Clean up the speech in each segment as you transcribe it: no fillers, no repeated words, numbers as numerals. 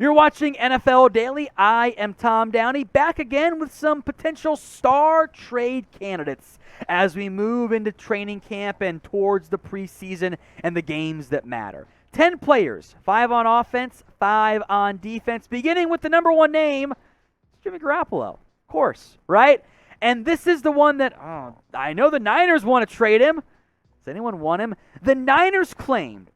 You're watching NFL Daily. I am Tom Downey, back again with some potential star trade candidates as we move into training camp and towards the preseason and the games that matter. 10 players, 5 on offense, 5 on defense, beginning with the number one name, Jimmy Garoppolo. Of course, right? And this is the one that, I know the Niners want to trade him. Does anyone want him? The Niners claimed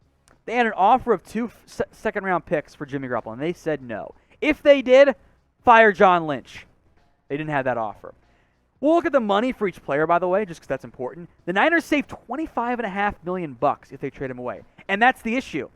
they had an offer of 2 second-round picks for Jimmy Garoppolo, and they said no. If they did, fire John Lynch. They didn't have that offer. We'll look at the money for each player, by the way, just because that's important. The Niners saved $25.5 million if they trade him away. And that's the issue,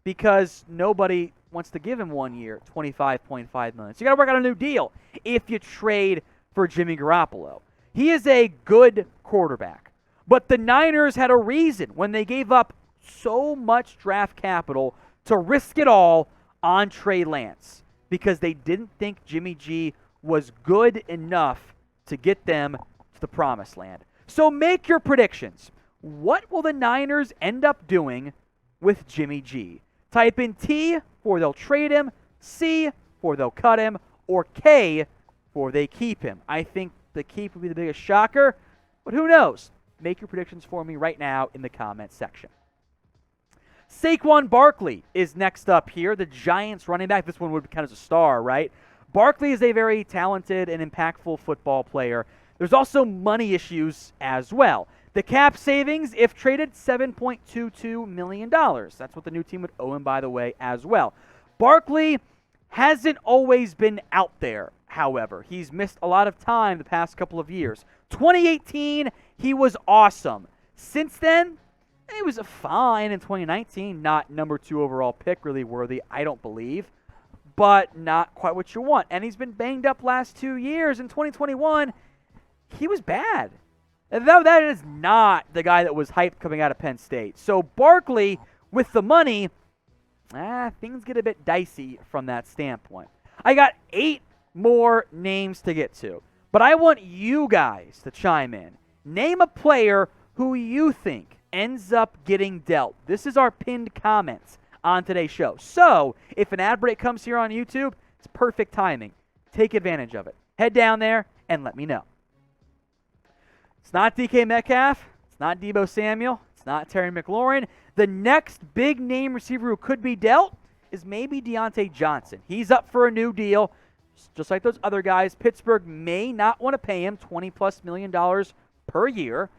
because nobody wants to give him 1 year, $25.5 million. So you got to work out a new deal if you trade for Jimmy Garoppolo. He is a good quarterback, but the Niners had a reason when they gave up so much draft capital to risk it all on Trey Lance, because they didn't think Jimmy G was good enough to get them to the promised land. So make your predictions. What will the Niners end up doing with Jimmy G? Type in T for they'll trade him, C for they'll cut him, or K for they keep him. I think the keep will be the biggest shocker, but who knows? Make your predictions for me right now in the comments section. Saquon Barkley is next up here, the Giants running back. This one would be kind of a star, right? Barkley is a very talented and impactful football player. There's also money issues as well. The cap savings, if traded, $7.22 million. That's what the new team would owe him, by the way, as well. Barkley hasn't always been out there, however. He's missed a lot of time the past couple of years. 2018, he was awesome. Since then, he was fine in 2019. Not number 2 overall pick, really worthy, I don't believe. But not quite what you want. And he's been banged up last 2 years. In 2021, he was bad. And that is not the guy that was hyped coming out of Penn State. So Barkley, with the money, things get a bit dicey from that standpoint. I got 8 more names to get to. But I want you guys to chime in. Name a player who you think ends up getting dealt. This is our pinned comments on today's show. So, if an ad break comes here on YouTube, it's perfect timing. Take advantage of it. Head down there and let me know. It's not DK Metcalf. It's not Deebo Samuel. It's not Terry McLaurin. The next big name receiver who could be dealt is maybe Diontae Johnson. He's up for a new deal. Just like those other guys, Pittsburgh may not want to pay him $20+ million per year,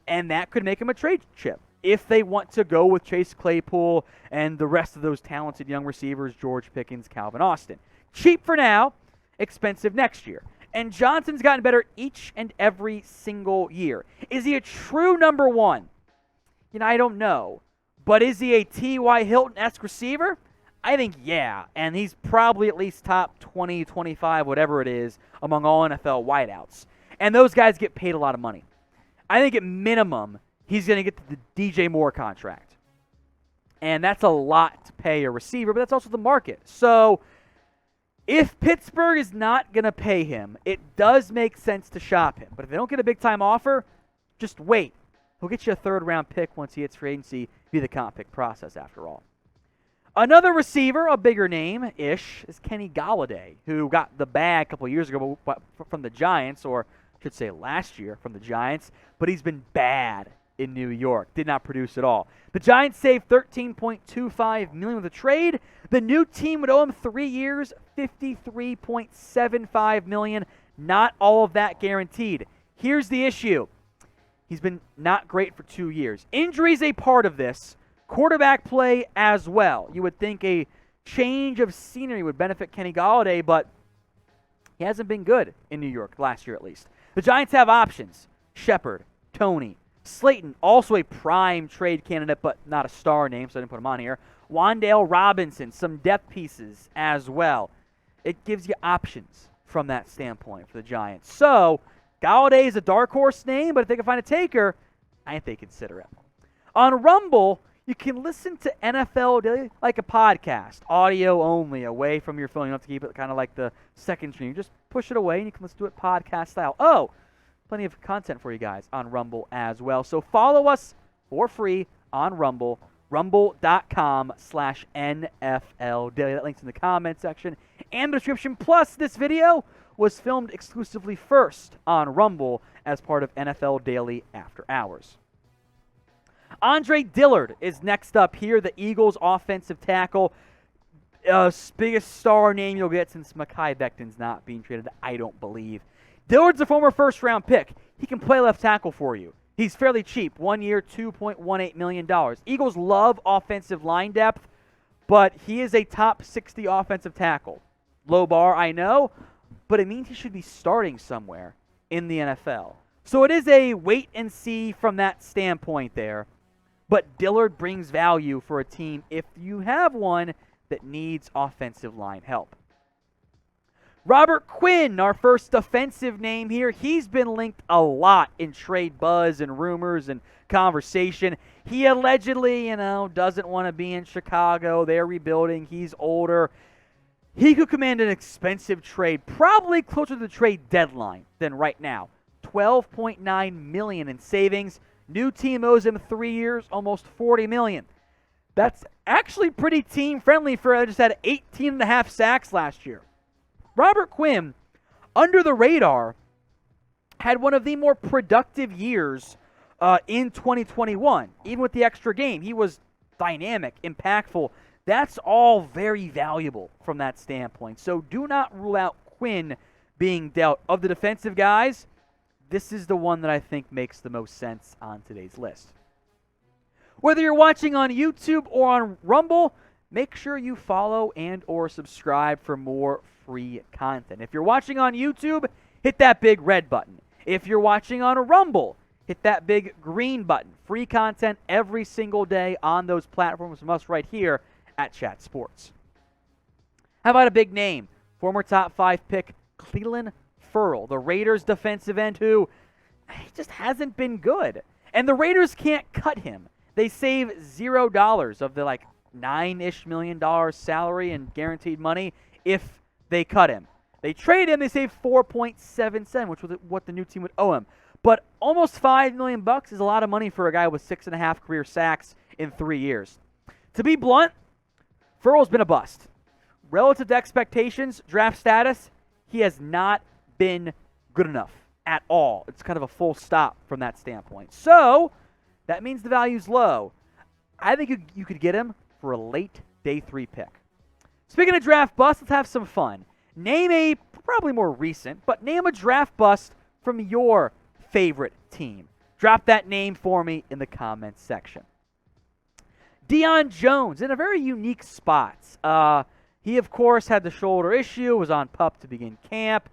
and that could make him a trade chip if they want to go with Chase Claypool and the rest of those talented young receivers, George Pickens, Calvin Austin. Cheap for now, expensive next year. And Johnson's gotten better each and every single year. Is he a true number 1? I don't know. But is he a T.Y. Hilton-esque receiver? I think, yeah. And he's probably at least top 20, 25, whatever it is, among all NFL wideouts. And those guys get paid a lot of money. I think at minimum, he's going to get the DJ Moore contract. And that's a lot to pay a receiver, but that's also the market. So if Pittsburgh is not going to pay him, it does make sense to shop him. But if they don't get a big-time offer, just wait. He'll get you a 3rd-round pick once he hits free agency via the comp pick process, after all. Another receiver, a bigger name-ish, is Kenny Golladay, who got the bag a couple years ago from the Giants, or I should say last year from the Giants, but he's been bad in New York. Did not produce at all. The Giants saved $13.25 million with the trade. The new team would owe him 3 years, $53.75 million. Not all of that guaranteed. Here's the issue. He's been not great for 2 years. Injury's a part of this. Quarterback play as well. You would think a change of scenery would benefit Kenny Golladay, but he hasn't been good in New York last year at least. The Giants have options. Shepard, Tony, Slayton, also a prime trade candidate, but not a star name, so I didn't put him on here. Wan'Dale Robinson, some depth pieces as well. It gives you options from that standpoint for the Giants. So, Golladay is a dark horse name, but if they can find a taker, I think they consider it. On Rumble, you can listen to NFL Daily like a podcast, audio only, away from your phone. You don't have to keep it kind of like the second stream. You just push it away, and you can listen to it podcast style. Oh, plenty of content for you guys on Rumble as well. So follow us for free on Rumble rumble.com/NFL Daily. That link's in the comment section and the description. Plus, this video was filmed exclusively first on Rumble as part of NFL Daily After Hours. Andre Dillard is next up here, the Eagles offensive tackle. Biggest star name you'll get since Mekhi Becton's not being traded, I don't believe. Dillard's a former first-round pick. He can play left tackle for you. He's fairly cheap, 1 year, $2.18 million. Eagles love offensive line depth, but he is a top 60 offensive tackle. Low bar, I know, but it means he should be starting somewhere in the NFL. So it is a wait and see from that standpoint there. But Dillard brings value for a team if you have one that needs offensive line help. Robert Quinn, our first defensive name here, he's been linked a lot in trade buzz and rumors and conversation. He allegedly, doesn't want to be in Chicago. They're rebuilding. He's older. He could command an expensive trade, probably closer to the trade deadline than right now. $12.9 million in savings. New team owes him 3 years, almost $40 million. That's actually pretty team-friendly for I just had 18.5 sacks last year. Robert Quinn, under the radar, had one of the more productive years in 2021. Even with the extra game, he was dynamic, impactful. That's all very valuable from that standpoint. So do not rule out Quinn being dealt. Of the defensive guys, this is the one that I think makes the most sense on today's list. Whether you're watching on YouTube or on Rumble, make sure you follow and or subscribe for more free content. If you're watching on YouTube, hit that big red button. If you're watching on a Rumble, hit that big green button. Free content every single day on those platforms from us right here at Chat Sports. How about a big name? Former top 5 pick Clelin Ferrell, the Raiders defensive end who he just hasn't been good. And the Raiders can't cut him. They save $0 of the $9-ish million salary and guaranteed money if they cut him. They trade him, they save $4.77, which was what the new team would owe him. But almost $5 million is a lot of money for a guy with 6.5 career sacks in 3 years. To be blunt, Ferrell's been a bust. Relative to expectations, draft status, he has not been good enough at all. It's kind of a full stop from that standpoint. So that means the value's low. I think you could get him for a late day 3 pick. Speaking of draft bust, let's have some fun. Name a, probably more recent, but name a draft bust from your favorite team. Drop that name for me in the comments section. Deion Jones in a very unique spot. He, of course, had the shoulder issue, was on PUP to begin camp,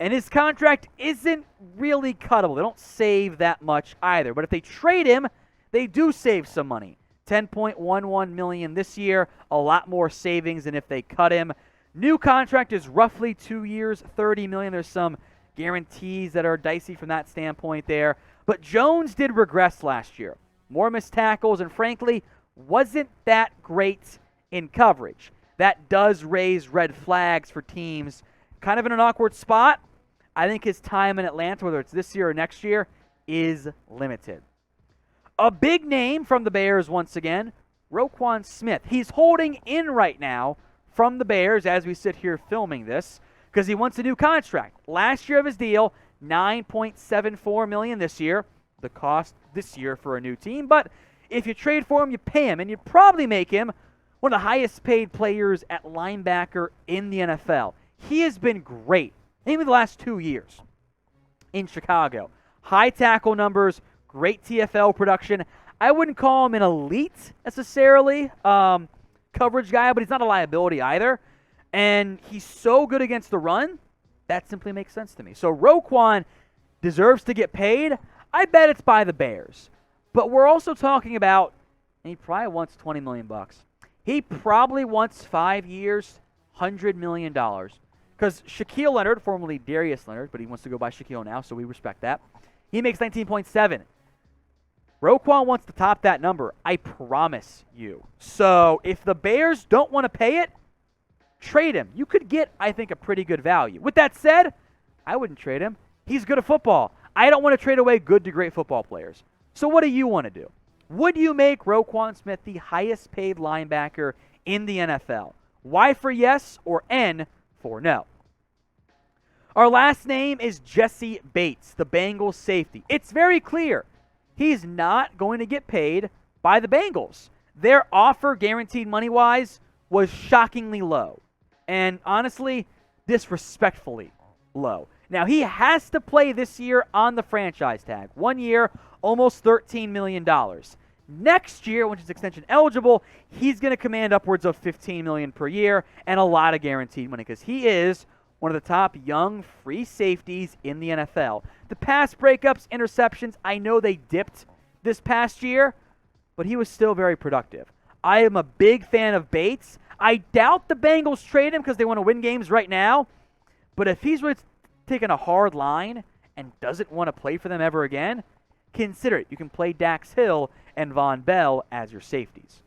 and his contract isn't really cuttable. They don't save that much either, but if they trade him, they do save some money. $10.11 million this year, a lot more savings than if they cut him. New contract is roughly 2 years, $30 million. There's some guarantees that are dicey from that standpoint there. But Jones did regress last year. More missed tackles, and frankly, wasn't that great in coverage. That does raise red flags for teams kind of in an awkward spot. I think his time in Atlanta, whether it's this year or next year, is limited. A big name from the Bears once again, Roquan Smith. He's holding in right now from the Bears as we sit here filming this because he wants a new contract. Last year of his deal, $9.74 million this year. The cost this year for a new team. But if you trade for him, you pay him, and you probably make him one of the highest paid players at linebacker in the NFL. He has been great, even the last 2 years in Chicago. High tackle numbers, great TFL production. I wouldn't call him an elite necessarily coverage guy, but he's not a liability either. And he's so good against the run, that simply makes sense to me. So Roquan deserves to get paid. I bet it's by the Bears. But we're also talking about, and he probably wants $20 million. He probably wants 5 years, $100 million. Because Shaquille Leonard, formerly Darius Leonard, but he wants to go by Shaquille now, so we respect that. He makes $19.7. Roquan wants to top that number, I promise you. So if the Bears don't want to pay it, trade him. You could get, I think, a pretty good value. With that said, I wouldn't trade him. He's good at football. I don't want to trade away good to great football players. So what do you want to do? Would you make Roquan Smith the highest paid linebacker in the NFL? Y for yes or N for no. Our last name is Jessie Bates, the Bengals safety. It's very clear he's not going to get paid by the Bengals. Their offer, guaranteed money-wise, was shockingly low. And honestly, disrespectfully low. Now, he has to play this year on the franchise tag. 1 year, almost $13 million. Next year, when he's extension eligible, he's going to command upwards of $15 million per year and a lot of guaranteed money because he is one of the top young free safeties in the NFL. The pass breakups, interceptions, I know they dipped this past year, but he was still very productive. I am a big fan of Bates. I doubt the Bengals trade him because they want to win games right now, but if he's really taking a hard line and doesn't want to play for them ever again, consider it. You can play Dax Hill and Von Bell as your safeties.